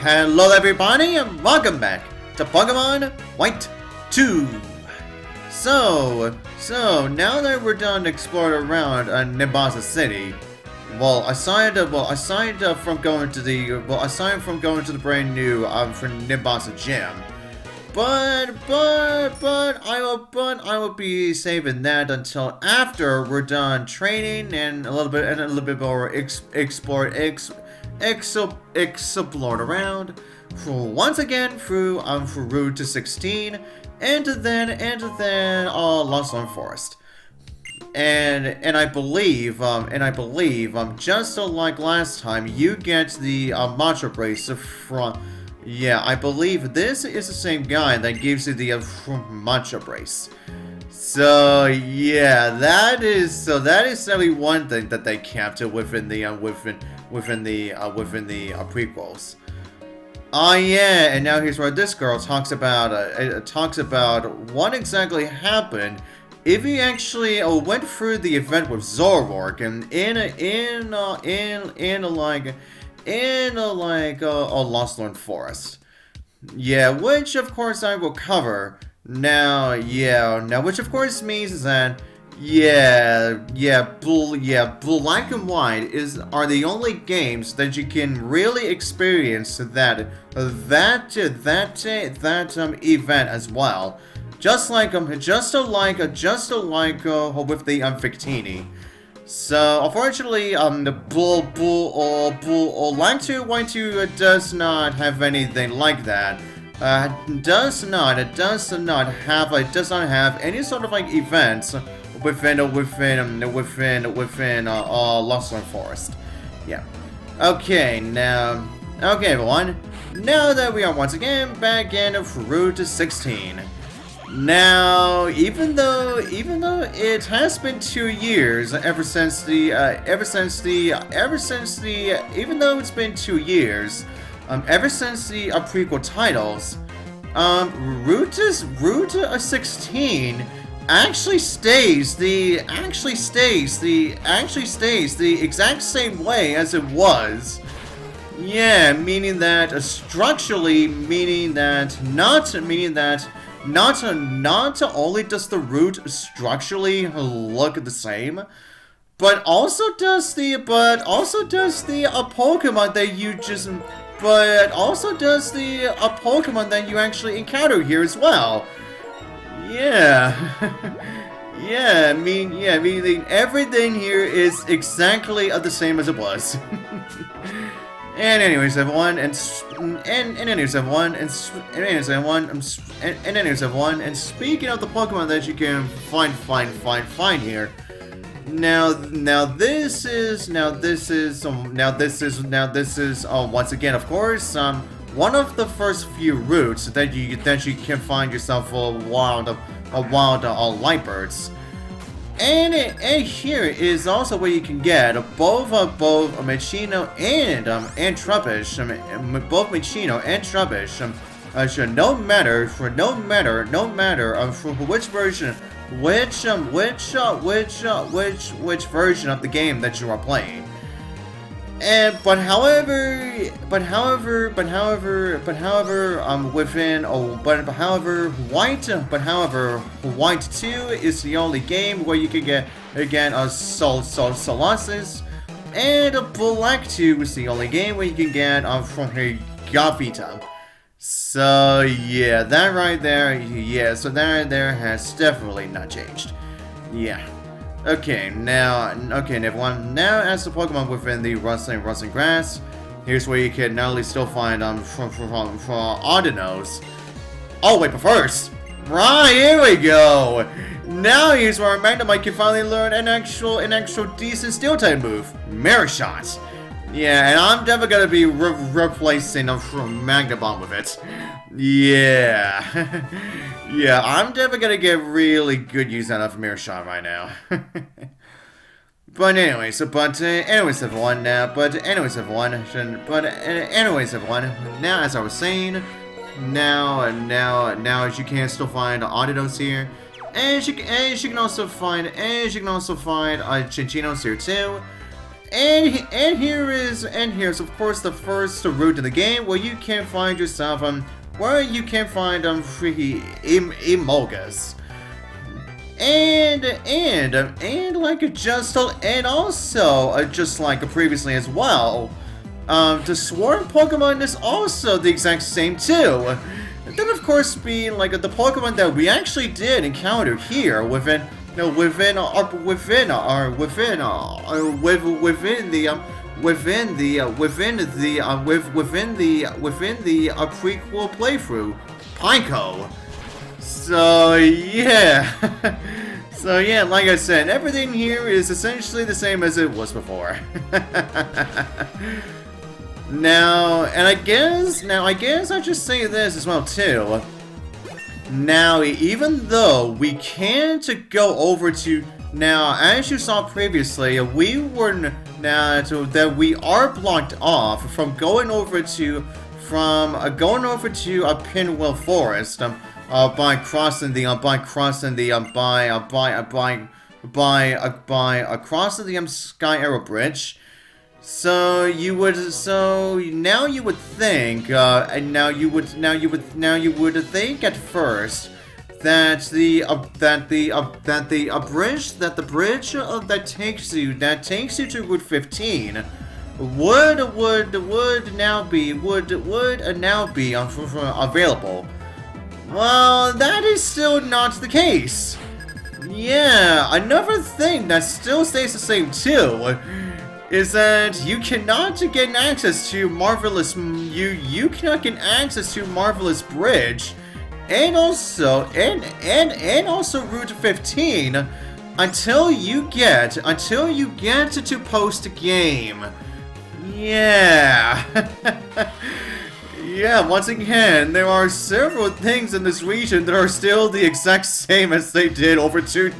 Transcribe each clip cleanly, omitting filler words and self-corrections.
Hello everybody and welcome back to Pokemon White 2. So now that we're done exploring around Nimbasa City, aside from going to the brand new for Nimbasa Gym, but I will be saving that until after we're done training and a little bit more explored around once again through Route to 16 and then Lost Forest. And I believe just like last time, you get the matcha brace from. Yeah, I believe this is the same guy that gives you the matcha brace. So yeah, that is certainly one thing that they captured within the prequels. Oh yeah, and now here's where this girl talks about what exactly happened if he actually went through the event with Zoroark and in a Lost Forest. Yeah, which of course I will cover. Now, which of course means that Black and White are the only games that you can really experience that event as well. Just like with the Victini. So unfortunately, the Black 2 White 2 does not have anything like that. Does not have any sort of like events within Lost Forest. Yeah. Okay, everyone. Now that we are once again back in Route 16. Now, even though it has been 2 years even though it's been 2 years, ever since the prequel titles, Route 16 actually stays the exact same way as it was. Yeah, meaning that not only does the route structurally look the same, but also does the Pokemon that you actually encounter here as well. Yeah. Meaning everything here is exactly the same as it was. And anyways, everyone, and speaking of the Pokemon that you can find here. Now this is once again, of course, one of the first few routes that you can find yourself a wild light birds. And here is also where you can get both Machino and Trubbish. Both Machino and Trubbish. No matter which version of the game that you are playing. But however, White 2 is the only game where you can get again Solosis, and Black 2 is the only game where you can get from her Gavita. So yeah, that right there, has definitely not changed. Yeah. Okay, everyone. Now, as the Pokemon within the rustling grass, here's where you can not only still find from Audinos. Oh wait, but first, right, here we go. Now here's where Magnemite can finally learn an actual decent Steel type move, Mirror Shot. Yeah, and I'm definitely gonna be replacing Magna Bomb with it. Yeah. Yeah, I'm definitely gonna get really good use out of Mirror Shot right now. Anyways, everyone, now as I was saying, now as you can still find Audinos here, and you can also find Chinchinos here too. and here's of course the first route in the game where you can find yourself free Emolgas. And also just like previously as well, the swarm Pokemon is also the exact same too. And then of course being like the Pokemon that we actually did encounter here within the prequel playthrough, Pineco. So yeah, so yeah, like I said, everything here is essentially the same as it was before. I guess I'll just say this as well too. Now, even though we can't go over to now, as you saw previously, we are blocked off from going over to a Pinwheel Forest by crossing the Sky Arrow Bridge. So now you would think at first that the bridge that takes you to Route 15 would now be available. Well, that is still not the case. Yeah, another thing that still stays the same too is that you cannot get access to Marvelous Bridge and also Route 15 until you get to post game. Yeah. Yeah, once again, there are several things in this region that are still the exact same as they did over 2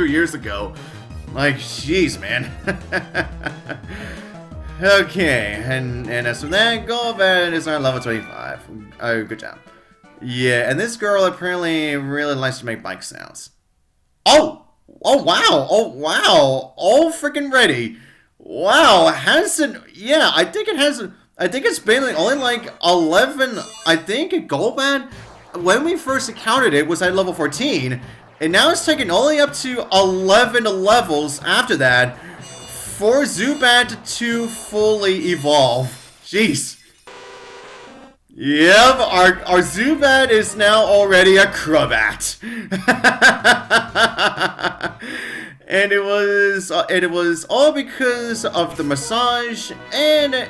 years ago. Like, jeez, man. Okay, and as for that, Golbat is on level 25. Oh, good job. Yeah, and this girl apparently really likes to make bike sounds. Oh wow, all freaking ready. Wow, hasn't, yeah, I think it's been only like 11, I think Golbat, when we first encountered it, was at level 14, and now it's taken only up to 11 levels after that for Zubat to fully evolve. Jeez. Yep, our Zubat is now already a Crobat. And it was all because of the massage and of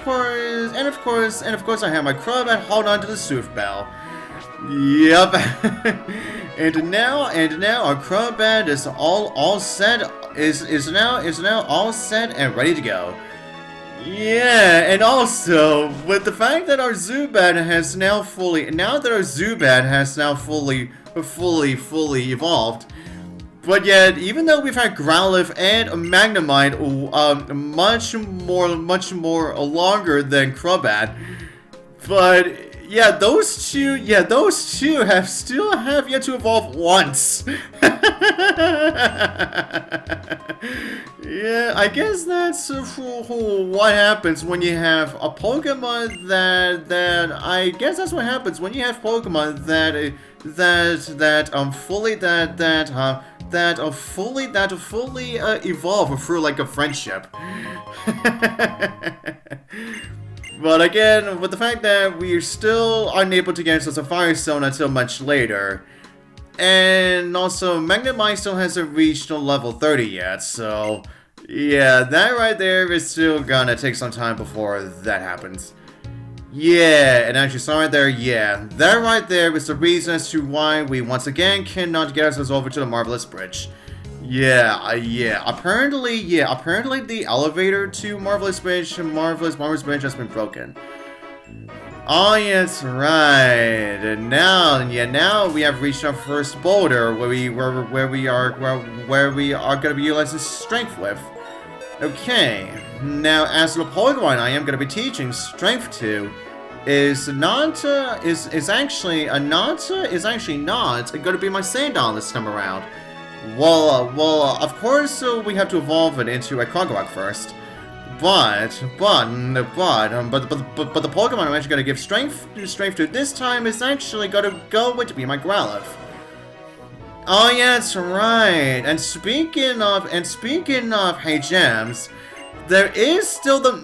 course I have my Crobat hold on to the Sooth Bell. Yep. and now our Crobat is all set is now all set and ready to go. Yeah, and also with the fact that our Zubat has now fully evolved, but yet even though we've had Growlithe and Magnemite much more longer than Crobat, but yeah, those two still have yet to evolve once. Yeah, I guess that's what happens when you have a Pokemon that I guess that's what happens when you have Pokemon that fully evolve through like a friendship. But again, with the fact that we're still unable to get into the Safari Zone until much later, and also Magnemite still hasn't reached level 30 yet, so yeah, that right there is still gonna take some time before that happens. Yeah, and as you saw right there, yeah, that right there is the reason as to why we once again cannot get ourselves over to the Marvelous Bridge. Yeah, apparently the elevator to Marvelous Bridge has been broken. Oh, yes, right. And now we have reached our first boulder where we are gonna be utilizing strength with. Okay, now as the Pokemon I am gonna be teaching strength to is not going to be my Sandile this time around. Well, of course, we have to evolve it into a Crobat first. But the Pokemon I'm actually going to give strength to this time is actually going to go with to be my Growlithe. Oh yeah, that's right. And speaking of Hey Gems, there is still the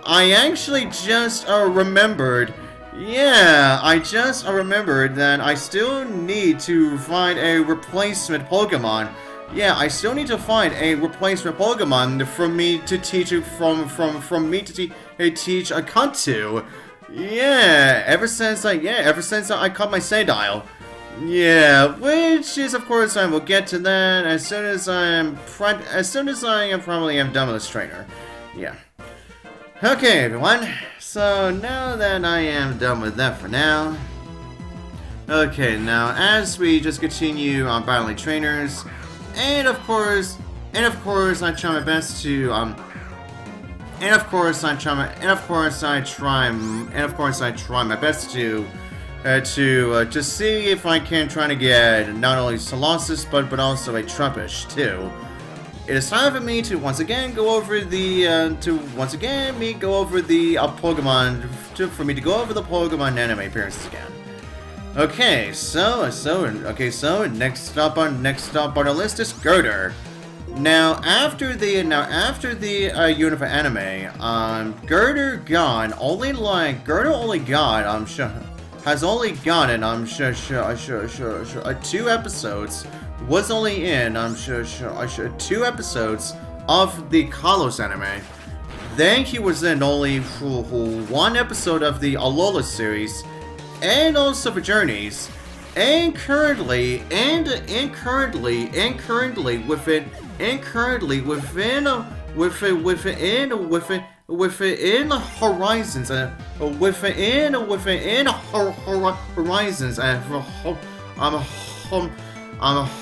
I actually just remembered. Yeah, I just remembered that I still need to find a replacement Pokemon. Yeah, I still need to find a replacement Pokemon for me to teach teach a Kanto. Yeah, ever since I caught my Sandile. Yeah, which is of course I will get to that as soon as I am probably done with this trainer. Yeah. Okay, everyone. So now that I am done with that for now. Okay, now as we just continue on battling trainers, and of course I try my best to I try my best to see if I can try to get not only Colossus but also a Trumpish too. It is time for me to once again go over the Pokemon anime appearances again. Okay, so next up on our list is Girder. Now after the Universe anime, Girder has only gotten 2 episodes. Was only in 2 episodes of the Kalos anime. Then he was in only 1 episode of the Alola series, and also for Journeys. And currently within Horizons,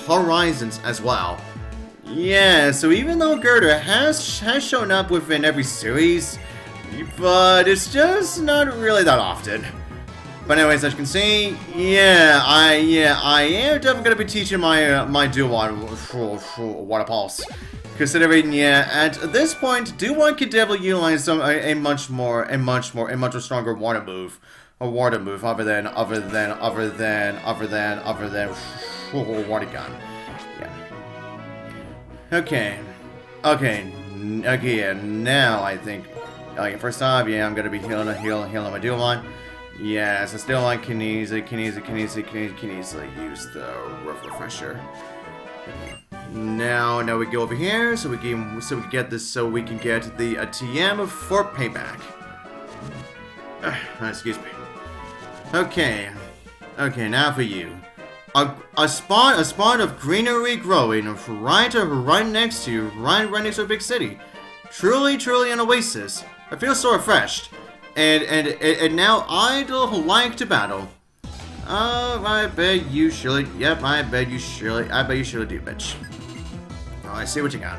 Horizons as well. Yeah, so even though Girder has shown up within every series, but it's just not really that often. But anyways, as you can see, I am definitely gonna be teaching my Duon Water Pulse. Considering, at this point, Duon could definitely utilize a much stronger water move, other than water gun. Yeah. Okay. Now I think. First off, I'm gonna be healing my Duon. Yeah, so still on can easily use the refresher. Now we go over here so we can get the TM for payback. Excuse me. Okay, now for you. A spot of greenery growing right next to a big city. Truly an oasis. I feel so refreshed. And now idle like to battle. I bet you surely. Yep, I bet you surely do, bitch. Oh, I see what you got.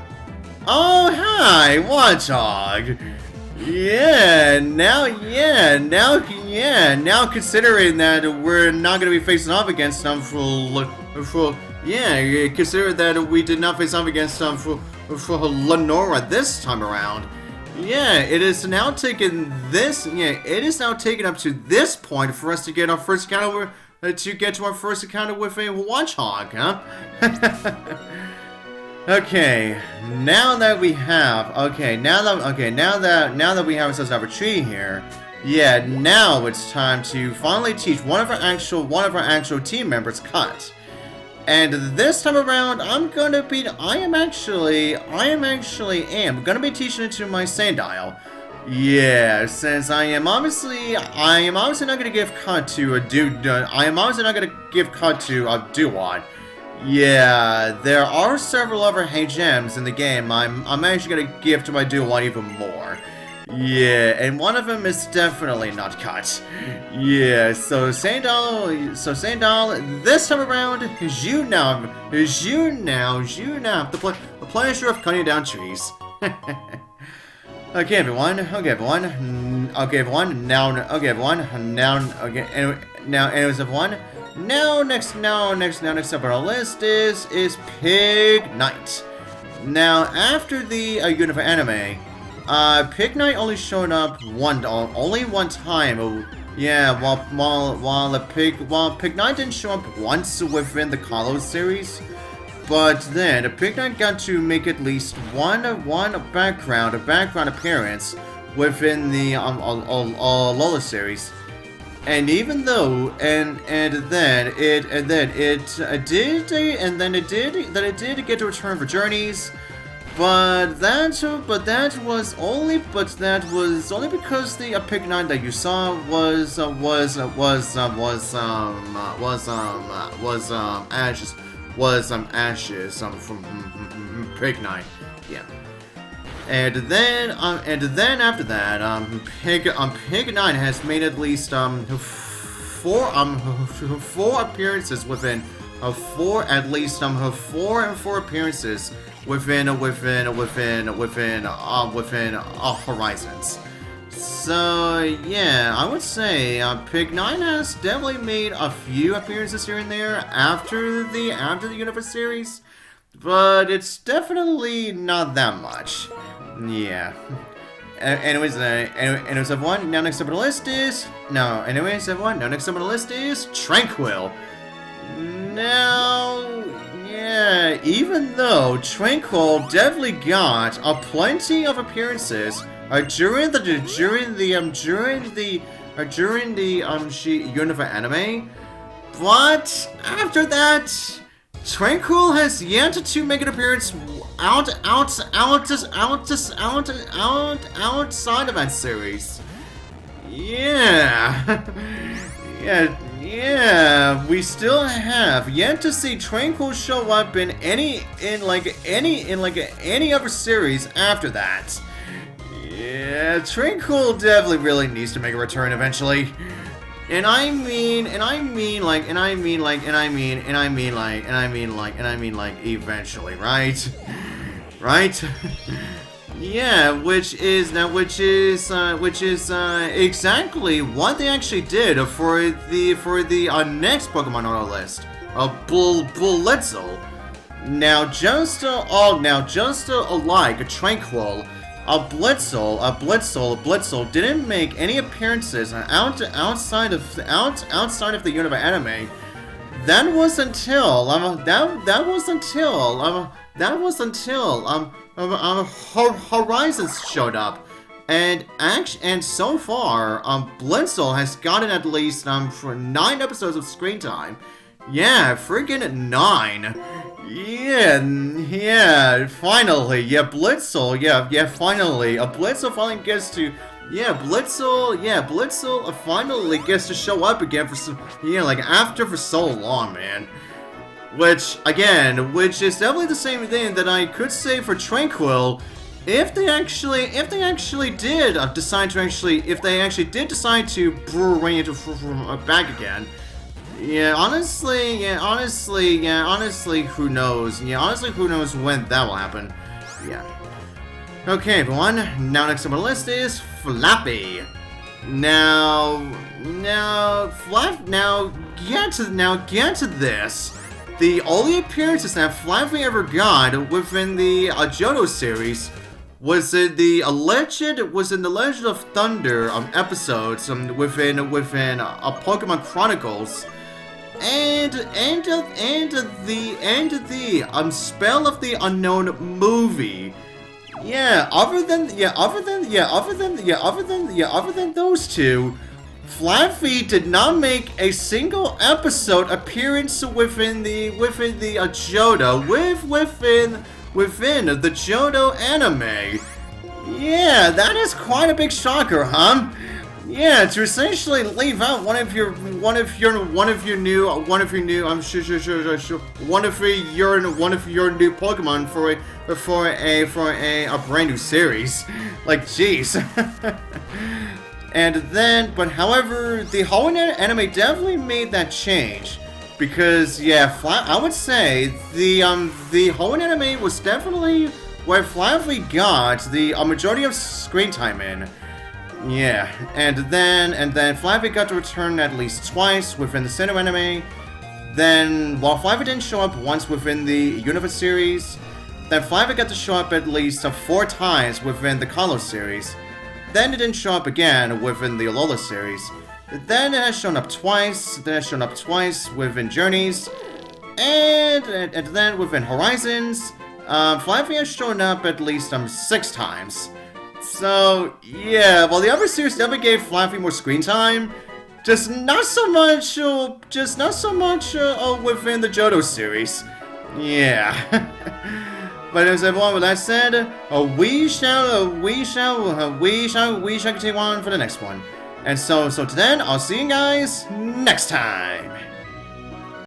Oh, hi, Watchog. Now considering that we're not gonna be facing off against them consider that we did not face off against them for Lenora this time around. Yeah, it is now taken up to this point for us to get our first encounter with a Watchog, huh? Okay, now that we have ourselves our tree here, now it's time to finally teach one of our actual team members, Cut. And this time around, I'm gonna be teaching it to my Sandile. Yeah, since I am obviously not gonna give Cut to a Duon. Yeah, there are several other Hey Gems in the game I'm actually gonna give to my Duon even more. Yeah, and one of them is definitely not Cut. Yeah, so Sandile, this time around, you now have the pleasure of cutting down trees. Okay, everyone. Okay, everyone. Okay, everyone. Now. Okay, everyone. Now. Okay. Anyway, now, anyways, everyone. Next up on our list is Pig Knight. Now, after the Universe anime, Pig Knight only showed up only one time. Yeah, while Pig Knight didn't show up once within the Kalos series. But then, Pig Knight got to make at least one background appearance within the Lola series, and even though and then it did get to return for Journeys, but that was only because the Pig Knight that you saw was Ashes from Pig Knight, yeah. And then after that, Pig Knight has made at least four appearances within four appearances within Horizons. So yeah, I would say Pig Knight has definitely made a few appearances here and there after the Universe series, but it's definitely not that much. Yeah. Anyways, everyone. Now next up on the list is Tranquil. Now, yeah, even though Tranquil definitely got plenty of appearances during the Universe anime, but after that, Tranquil has yet to make an appearance outside of that series. Yeah. Yeah, we still have yet to see Tranquil show up in any other series after that. Yeah, Tranquil definitely really needs to make a return eventually. And I mean eventually, right? Right? Yeah, which is exactly what they actually did for the next Pokemon on our list, Blitzel. Now, just like Tranquil, Blitzel didn't make any appearances outside of the Universe anime. That was until Horizons showed up, and so far, Blitzel has gotten at least for 9 episodes of screen time. Yeah, freaking 9. Yeah, finally, Blitzel, finally, Blitzel finally gets to, Blitzel finally gets to show up again for some, for so long, man. Which is definitely the same thing that I could say for Tranquil, if they actually did decide to bring it back again. Honestly, who knows? Who knows when that will happen? Yeah. Okay, everyone. Now next on my list is Flappy. Now get to this. The only appearances that Flappy ever got within the Johto series was in the Legend of Thunder episodes within Pokemon Chronicles, and the Spell of the Unknown movie. Other than those two, Flappy did not make a single episode appearance within the Johto within the Johto anime. Yeah, that is quite a big shocker, huh? Yeah, to essentially leave out one of your new Pokemon for a brand new series. Like, jeez. However, the whole anime definitely made that change, because I would say the whole anime was definitely where Flaffy got the majority of screen time in. Yeah, and then Flaffy got to return at least twice within the Sinnoh anime. Then, while Flaffy didn't show up once within the Universe series, then Flaffy got to show up at least 4 times within the Kalos series. Then it didn't show up again within the Alola series. Then it has shown up twice, within Journeys, and then within Horizons, Flaffy has shown up at least 6 times. So, yeah, while the other series definitely gave Flaffy more screen time, just not so much within the Johto series. Yeah. But as everyone, with that said, we shall continue on for the next one. And so till then, I'll see you guys next time.